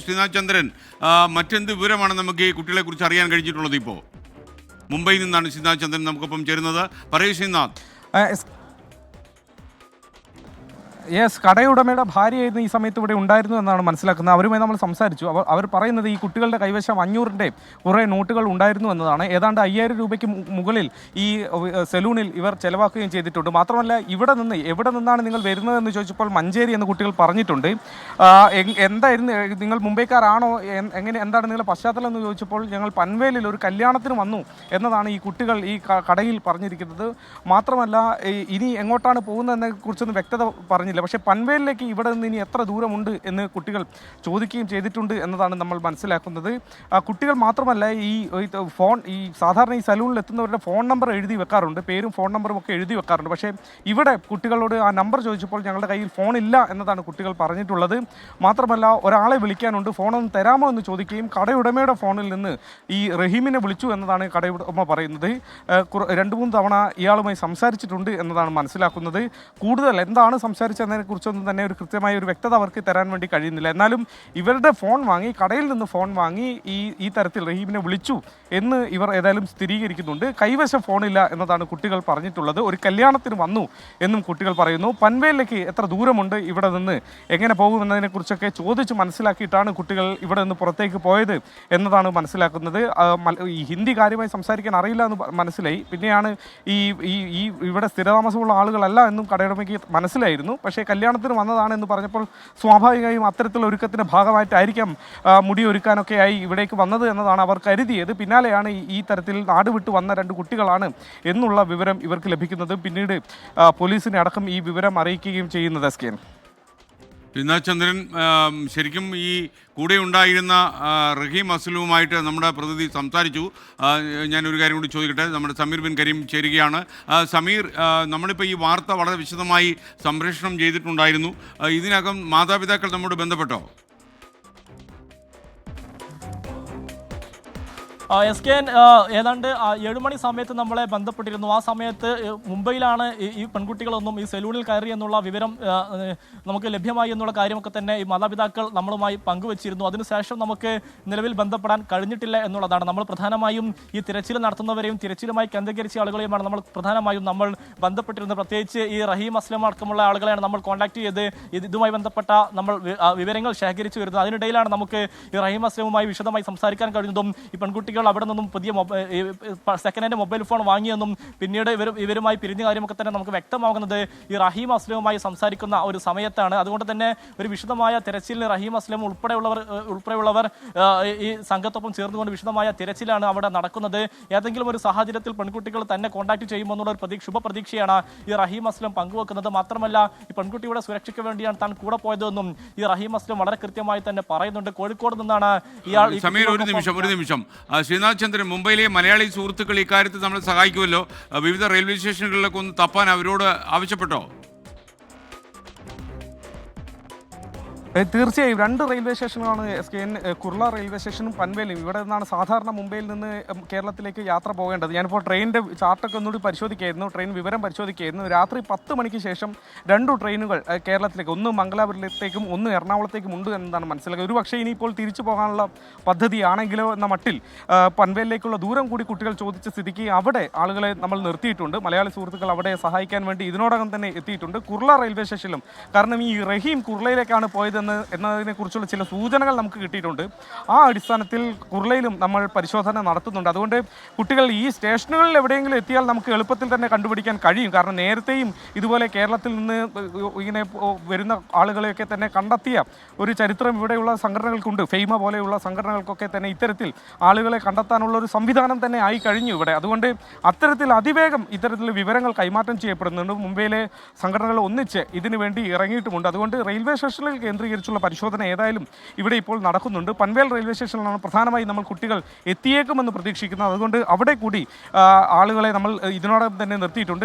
ശ്രീനാഥ് ചന്ദ്രൻ, മറ്റെന്ത് വിവരമാണ് നമുക്ക് ഈ കുട്ടികളെ കുറിച്ച് അറിയാൻ കഴിഞ്ഞിട്ടുള്ളത്? ഇപ്പോൾ മുംബൈയിൽ നിന്നാണ് ശ്രീനാഥ് ചന്ദ്രൻ നമുക്കൊപ്പം ചേരുന്നത്. പറയൂ ശ്രീനാഥ്. യെസ്, കടയുടമയുടെ ഭാര്യയായിരുന്നു ഈ സമയത്ത് ഇവിടെ ഉണ്ടായിരുന്നു എന്നാണ് മനസ്സിലാക്കുന്നത്. അവരുമായി നമ്മൾ സംസാരിച്ചു. അവർ പറയുന്നത് ഈ കുട്ടികളുടെ കൈവശം 500-ന്റെ കുറേ നോട്ടുകൾ ഉണ്ടായിരുന്നു എന്നതാണ്. ഏതാണ്ട് 5000 രൂപയ്ക്ക് മുകളിൽ ഈ സലൂണിൽ ഇവർ ചെലവാക്കുകയും ചെയ്തിട്ടുണ്ട്. മാത്രമല്ല, എവിടെ നിന്നാണ് നിങ്ങൾ വരുന്നതെന്ന് ചോദിച്ചപ്പോൾ മഞ്ചേരി എന്ന് കുട്ടികൾ പറഞ്ഞിട്ടുണ്ട്. എന്തായിരുന്നു, നിങ്ങൾ മുംബൈക്കാരാണോ, എന്താണ് നിങ്ങളുടെ പശ്ചാത്തലം എന്ന് ചോദിച്ചപ്പോൾ ഞങ്ങൾ പൻവേലിൽ ഒരു കല്യാണത്തിന് വന്നു എന്നതാണ് ഈ കുട്ടികൾ ഈ കടയിൽ പറഞ്ഞിരിക്കുന്നത്. മാത്രമല്ല, ഇനി എങ്ങോട്ടാണ് പോകുന്നതെന്നെ കുറിച്ചൊന്നും വ്യക്തത പറഞ്ഞില്ല. പക്ഷേ പൻവേലിലേക്ക് ഇവിടെ നിന്ന് ഇനി എത്ര ദൂരമുണ്ട് എന്ന് കുട്ടികൾ ചോദിക്കുകയും ചെയ്തിട്ടുണ്ട് എന്നതാണ് നമ്മൾ മനസ്സിലാക്കുന്നത്. കുട്ടികൾ മാത്രമല്ല, ഈ സാധാരണ ഈ സലൂണിൽ എത്തുന്നവരുടെ ഫോൺ നമ്പർ എഴുതി വെക്കാറുണ്ട്, പേരും ഫോൺ നമ്പറും ഒക്കെ എഴുതി വെക്കാറുണ്ട്. പക്ഷേ ഇവിടെ കുട്ടികളോട് ആ നമ്പർ ചോദിച്ചപ്പോൾ ഞങ്ങളുടെ കയ്യിൽ ഫോണില്ല എന്നതാണ് കുട്ടികൾ പറഞ്ഞിട്ടുള്ളത്. മാത്രമല്ല, ഒരാളെ വിളിക്കാനുണ്ട്, ഫോണൊന്ന് തരാമോ എന്ന് ചോദിക്കുകയും കടയുടമയുടെ ഫോണിൽ നിന്ന് ഈ റഹീമിനെ വിളിച്ചു എന്നതാണ് കടയുടമ പറയുന്നത്. 2-3 തവണ ഇയാളുമായി സംസാരിച്ചിട്ടുണ്ട് എന്നതാണ് മനസ്സിലാക്കുന്നത്. കൂടുതൽ എന്താണ് സംസാരിച്ചത് കുറിച്ചൊന്നും തന്നെ ഒരു കൃത്യമായ ഒരു വ്യക്തത അവർക്ക് തരാൻ വേണ്ടി കഴിയുന്നില്ല. എന്നാലും ഇവരുടെ ഫോൺ വാങ്ങി, കടയിൽ നിന്ന് ഫോൺ വാങ്ങി ഈ തരത്തിൽ റഹീമിനെ വിളിച്ചു എന്ന് ഇവർ ഏതായാലും സ്ഥിരീകരിക്കുന്നുണ്ട്. കൈവശം ഫോണില്ല എന്നതാണ് കുട്ടികൾ പറഞ്ഞിട്ടുള്ളത്. ഒരു കല്യാണത്തിന് വന്നു എന്നും കുട്ടികൾ പറയുന്നു. പൻവേലിലേക്ക് എത്ര ദൂരമുണ്ട്, ഇവിടെ നിന്ന് എങ്ങനെ പോകുമെന്നതിനെക്കുറിച്ചൊക്കെ ചോദിച്ച് മനസ്സിലാക്കിയിട്ടാണ് കുട്ടികൾ ഇവിടെ നിന്ന് പുറത്തേക്ക് പോയത് എന്നതാണ് മനസ്സിലാക്കുന്നത്. ഈ ഹിന്ദി കാര്യമായി സംസാരിക്കാൻ അറിയില്ല എന്ന് മനസ്സിലായി. പിന്നെയാണ് ഈ ഇവിടെ സ്ഥിരതാമസമുള്ള ആളുകളല്ല എന്നും കടയുടമയ്ക്ക് മനസ്സിലായിരുന്നു. പക്ഷേ കല്യാണത്തിന് വന്നതാണെന്ന് പറഞ്ഞപ്പോൾ സ്വാഭാവികമായും അത്തരത്തിലുള്ള ഒരുക്കത്തിൻ്റെ ഭാഗമായിട്ടായിരിക്കാം മുടി ഒരുക്കാനൊക്കെയായി ഇവിടേക്ക് വന്നത് എന്നതാണ് അവർ കരുതിയത്. പിന്നാലെയാണ് ഈ തരത്തിൽ നാട് വിട്ട് വന്ന 2 കുട്ടികളാണ് എന്നുള്ള വിവരം ഇവർക്ക് ലഭിക്കുന്നത്. പിന്നീട് പോലീസിനെ അടക്കം ഈ വിവരം അറിയിക്കുകയും ചെയ്യുന്നത്. ശ്രീനാഥ് ചന്ദ്രൻ, ശരിക്കും ഈ കൂടെ ഉണ്ടായിരുന്ന റഹീം അസ്ലുവുമായിട്ട് നമ്മുടെ പ്രതിനിധി സംസാരിച്ചു. ഞാനൊരു കാര്യം കൂടി ചോദിക്കട്ടെ. നമ്മുടെ സമീർ ബിൻ കരീം ചേരുകയാണ്. സമീർ, നമ്മളിപ്പോൾ ഈ വാർത്ത വളരെ വിശദമായി സംപ്രേഷണം ചെയ്തിട്ടുണ്ടായിരുന്നു. ഇതിനകം മാതാപിതാക്കൾ നമ്മോട് ബന്ധപ്പെട്ടോ? SKN ഏതാണ്ട് 7 മണി സമയത്ത് നമ്മളെ ബന്ധപ്പെട്ടിരുന്നു. ആ സമയത്ത് മുംബൈയിലാണ് ഈ പെൺകുട്ടികളൊന്നും ഈ സലൂണിൽ കയറി എന്നുള്ള വിവരം നമുക്ക് ലഭ്യമായി എന്നുള്ള കാര്യമൊക്കെ തന്നെ ഈ മാതാപിതാക്കൾ നമ്മളുമായി പങ്കുവച്ചിരുന്നു. അതിനുശേഷം നമുക്ക് നിലവിൽ ബന്ധപ്പെടാൻ കഴിഞ്ഞിട്ടില്ല എന്നുള്ളതാണ്. നമ്മൾ പ്രധാനമായും ഈ തിരച്ചിൽ നടത്തുന്നവരെയും തിരച്ചിലുമായി കേന്ദ്രീകരിച്ച ആളുകളെയുമാണ് നമ്മൾ പ്രധാനമായും ബന്ധപ്പെട്ടിരുന്നത്. പ്രത്യേകിച്ച് ഈ റഹീം അസ്ലം അടക്കമുള്ള ആളുകളെയാണ് നമ്മൾ കോൺടാക്ട് ചെയ്ത് ഇതുമായി ബന്ധപ്പെട്ട നമ്മൾ വിവരങ്ങൾ ശേഖരിച്ചു വരുന്നത്. അതിനിടയിലാണ് നമുക്ക് ഈ റഹീം അസ്ലമുമായി വിശദമായി സംസാരിക്കാൻ കഴിയുന്നതും ഈ പെൺകുട്ടികൾ അവിടെ നിന്നും പുതിയ സെക്കൻഡ് ഹാൻഡ് മൊബൈൽ ഫോൺ വാങ്ങിയെന്നും പിന്നീട് ഇവരുമായി പിരിഞ്ഞ കാര്യമൊക്കെ തന്നെ നമുക്ക് വ്യക്തമാകുന്നത് ഈ റഹീം അസ്ലമുമായി സംസാരിക്കുന്ന ഒരു സമയത്താണ്. അതുകൊണ്ട് തന്നെ ഒരു വിശദമായ തിരച്ചിലിന് റഹീം അസ്ലം ഉൾപ്പെടെയുള്ളവർ ഈ സംഘത്തൊപ്പം ചേർന്നുകൊണ്ട് വിശദമായ തിരച്ചിലാണ് അവിടെ നടക്കുന്നത്. ഏതെങ്കിലും ഒരു സാഹചര്യത്തിൽ പെൺകുട്ടികൾ തന്നെ കോൺടാക്ട് ചെയ്യുമെന്നുള്ള ഒരു ശുഭപ്രതീക്ഷയാണ് ഈ റഹീം അസ്ലം പങ്കുവെക്കുന്നത്. മാത്രമല്ല, ഈ പെൺകുട്ടിയുടെ സുരക്ഷയ്ക്ക് വേണ്ടിയാണ് താൻ കൂടെ പോയതെന്നും ഈ റഹീം അസ്ലം വളരെ കൃത്യമായി തന്നെ പറയുന്നുണ്ട്. കോഴിക്കോട് നിന്നാണ് ഇയാൾ. ഒരു നിമിഷം ശ്രീനാഥ് ചന്ദ്രൻ, മുംബൈയിലെ മലയാളി സുഹൃത്തുക്കൾ ഇക്കാര്യത്തിൽ നമ്മളെ സഹായിക്കുമല്ലോ. വിവിധ റെയിൽവേ സ്റ്റേഷനുകളിലൊക്കെ ഒന്ന് തപ്പാൻ അവരോട് ആവശ്യപ്പെട്ടോ? തീർച്ചയായും 2 റെയിൽവേ സ്റ്റേഷനുകളാണ് SKN, കുർള റെയിൽവേ സ്റ്റേഷനും പൻവേലും. ഇവിടെ നിന്നാണ് സാധാരണ മുംബൈയിൽ നിന്ന് കേരളത്തിലേക്ക് യാത്ര പോകേണ്ടത്. ഞാനിപ്പോൾ ട്രെയിനിൻ്റെ ചാർട്ടൊക്കെ ഒന്നുകൂടി പരിശോധിക്കുകയായിരുന്നു, ട്രെയിൻ വിവരം പരിശോധിക്കുകയായിരുന്നു. രാത്രി 10 മണിക്ക് ശേഷം 2 ട്രെയിനുകൾ കേരളത്തിലേക്ക്, ഒന്ന് മംഗലാപുരത്തേക്കും ഒന്ന് എറണാകുളത്തേക്കും ഉണ്ട് എന്നതാണ് മനസ്സിലാക്കുക. ഒരു പക്ഷേ ഇനിയിപ്പോൾ തിരിച്ചു പോകാനുള്ള പദ്ധതിയാണെങ്കിലോ എന്ന മട്ടിൽ പൻവേലിലേക്കുള്ള ദൂരം കൂടി കുട്ടികൾ ചോദിച്ച സ്ഥിതിക്ക് അവിടെ ആളുകളെ നമ്മൾ നിർത്തിയിട്ടുണ്ട്. മലയാളി സുഹൃത്തുക്കൾ അവിടെ സഹായിക്കാൻ വേണ്ടി ഇതിനോടകം തന്നെ എത്തിയിട്ടുണ്ട്. കുർള റെയിൽവേ സ്റ്റേഷനിലും, കാരണം ഈ റഹീം കുർളയിലേക്കാണ് പോയത് എന്നതിനെക്കുറിച്ചുള്ള ചില സൂചനകൾ നമുക്ക് കിട്ടിയിട്ടുണ്ട്. ആ അടിസ്ഥാനത്തിൽ കുർളയിലും നമ്മൾ പരിശോധന നടത്തുന്നുണ്ട്. അതുകൊണ്ട് കുട്ടികൾ ഈ സ്റ്റേഷനുകളിൽ എവിടെയെങ്കിലും എത്തിയാൽ നമുക്ക് എളുപ്പത്തിൽ തന്നെ കണ്ടുപിടിക്കാൻ കഴിയും. കാരണം നേരത്തെയും ഇതുപോലെ കേരളത്തിൽ നിന്ന് ഇങ്ങനെ വരുന്ന ആളുകളെയൊക്കെ തന്നെ കണ്ടെത്തിയ ഒരു ചരിത്രം ഇവിടെയുള്ള സംഘടനകൾക്കുണ്ട്. ഫെയ്മ പോലെയുള്ള സംഘടനകൾക്കൊക്കെ തന്നെ ഇത്തരത്തിൽ ആളുകളെ കണ്ടെത്താനുള്ള ഒരു സംവിധാനം തന്നെ ആയി കഴിഞ്ഞു ഇവിടെ. അതുകൊണ്ട് അത്തരത്തിൽ അതിവേഗം ഇത്തരത്തിൽ വിവരങ്ങൾ കൈമാറ്റം ചെയ്യപ്പെടുന്നുണ്ട്. മുംബൈയിലെ സംഘടനകൾ ഒന്നിച്ച് ഇതിനു വേണ്ടി ഇറങ്ങിയിട്ടുമുണ്ട്. അതുകൊണ്ട് റെയിൽവേ സ്റ്റേഷനിൽ കേന്ദ്രീകരിച്ചുള്ള പരിശോധന ഏതായാലും ഇവിടെ ഇപ്പോൾ നടക്കുന്നുണ്ട്. പൻവേൽ റെയിൽവേ സ്റ്റേഷനിലാണ് പ്രധാനമായും നമ്മൾ കുട്ടികൾ എത്തിയേക്കുമെന്ന് പ്രതീക്ഷിക്കുന്നത്. അതുകൊണ്ട് അവിടെ കൂടി ആളുകളെ നമ്മൾ ഇതിനോടൊപ്പം തന്നെ നിർത്തിയിട്ടുണ്ട്.